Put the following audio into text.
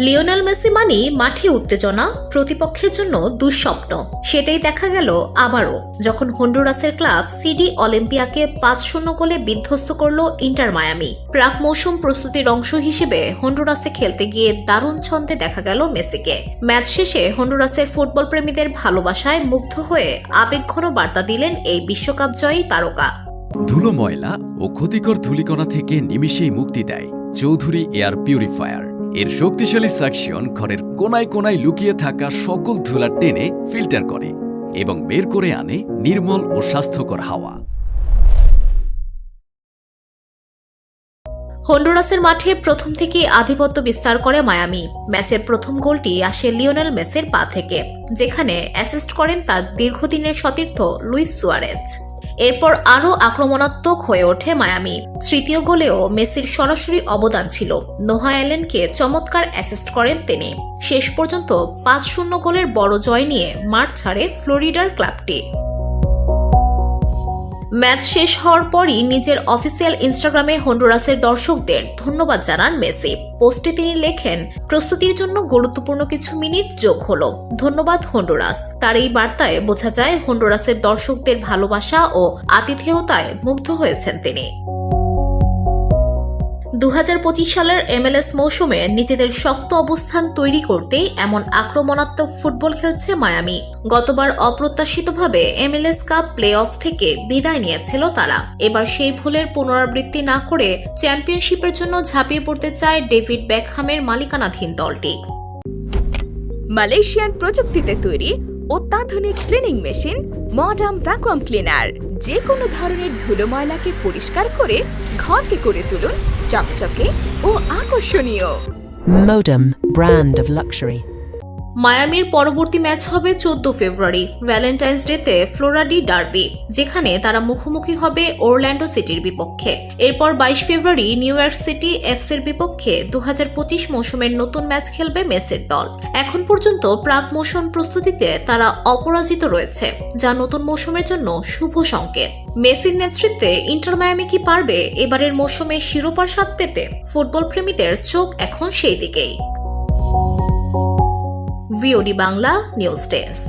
Lionel Messi মানেই মাঠে উত্তেজনা, প্রতিপক্ষের জন্য দুঃস্বপ্ন। সেটাই দেখা গেল আবারও যখন হন্ডুরাসের ক্লাব সিডি অলিম্পিয়াকে ৫-০ গোলে বিধ্বস্ত করল ইন্টার মায়ামি। প্রাক মৌসুম প্রস্তুতির অংশ হিসেবে হন্ডুরাসে খেলতে গিয়ে দারুণ ছন্দে দেখা গেল মেসিকে। ম্যাচ শেষে হন্ডুরাসের ফুটবল প্রেমীদের ভালোবাসায় মুগ্ধ হয়ে আবেগঘন বার্তা দিলেন এই বিশ্বকাপ জয়ী তারকা। ধুলো, ময়লা ও ক্ষতিকর ধূলিকণা থেকে নিমিষেই মুক্তি দেয় চৌধুরী এয়ার পিউরিফায়ার। এর শক্তিশালী সাকশন ঘরের কোনায় কোনায় লুকিয়ে থাকা সকল ধুলা টেনে ফিল্টার করে এবং বের করে আনে নির্মল ও স্বাস্থ্যকর হাওয়া। হন্ডুরাসের মাঠে প্রথম থেকেই আধিপত্য বিস্তার করে মায়ামি। ম্যাচের প্রথম গোলটি আসে লিওনেল মেসির পা থেকে, যেখানে অ্যাসিস্ট করেন তার দীর্ঘদিনের সতীর্থ লুইস সুয়ারেজ। এরপর আরও আক্রমণাত্মক হয়ে ওঠে মায়ামি। তৃতীয় গোলেও মেসির সরাসরি অবদান ছিল। নোহা অ্যালেনকে চমৎকার অ্যাসিস্ট করেন তিনি। শেষ পর্যন্ত ৫-০ গোলের বড় জয় নিয়ে মাঠ ছাড়ে ফ্লোরিডার ক্লাবটি। ম্যাচ শেষ হওয়ার পরই নিজের অফিসিয়াল ইনস্টাগ্রামে হন্ডুরাসের দর্শকদের ধন্যবাদ জানান মেসি। পোস্টে তিনি লেখেন, প্রস্তুতির জন্য গুরুত্বপূর্ণ কিছু মিনিট যোগ হলো, ধন্যবাদ হন্ডুরাস। তার এই বার্তায় বোঝা যায় হন্ডুরাসের দর্শকদের ভালোবাসা ও আতিথেয়তায় মুগ্ধ হয়েছেন তিনি। ২০২৫ সালের MLS মৌসুমে নিজেদের শক্ত অবস্থান তৈরি করতেই এমন আক্রমণাত্মক ফুটবল খেলছে মায়ামি। গতবার অপ্রত্যাশিতভাবে MLS কাপ প্লে অফ থেকে বিদায় নিয়েছিল তারা। এবার সেই ভুলের পুনরাবৃত্তি না করে চ্যাম্পিয়নশিপের জন্য ঝাঁপিয়ে পড়তে চায় ডেভিড বেকহামের মালিকানাধীন দলটি। মালয়েশিয়ান প্রযুক্তিতে তৈরি অত্যাধুনিক cleaning machine modern vacuum cleaner যে কোনো ধরনের ধুলো ময়লাকে পরিষ্কার করে ঘরকে করে তুলুন চকচকে ও আকর্ষণীয়। Modem, brand of luxury. মায়ামির পরবর্তী ম্যাচ হবে ১৪ ফেব্রুয়ারি ভ্যালেন্টাইন্স ডেতে ফ্লোরাডি ডার্বি, যেখানে তারা মুখোমুখি হবে অরল্যান্ডো সিটির বিপক্ষে। এরপর ২২ ফেব্রুয়ারি নিউ ইয়র্ক সিটি এফসির বিপক্ষে ২০২৫ মৌসুমের নতুন ম্যাচ খেলবে মেসির দল। এখন পর্যন্ত প্রাক মৌসুম প্রস্তুতিতে তারা অপরাজিত রয়েছে, যা নতুন মৌসুমের জন্য শুভ সংকেত। মেসির নেতৃত্বে ইন্টার মায়ামি কি পারবে এবারের মৌসুমে শিরোপার স্বাদ পেতে? ফুটবল প্রেমীদের চোখ এখন সেই দিকেই। VOD Bangla news desk.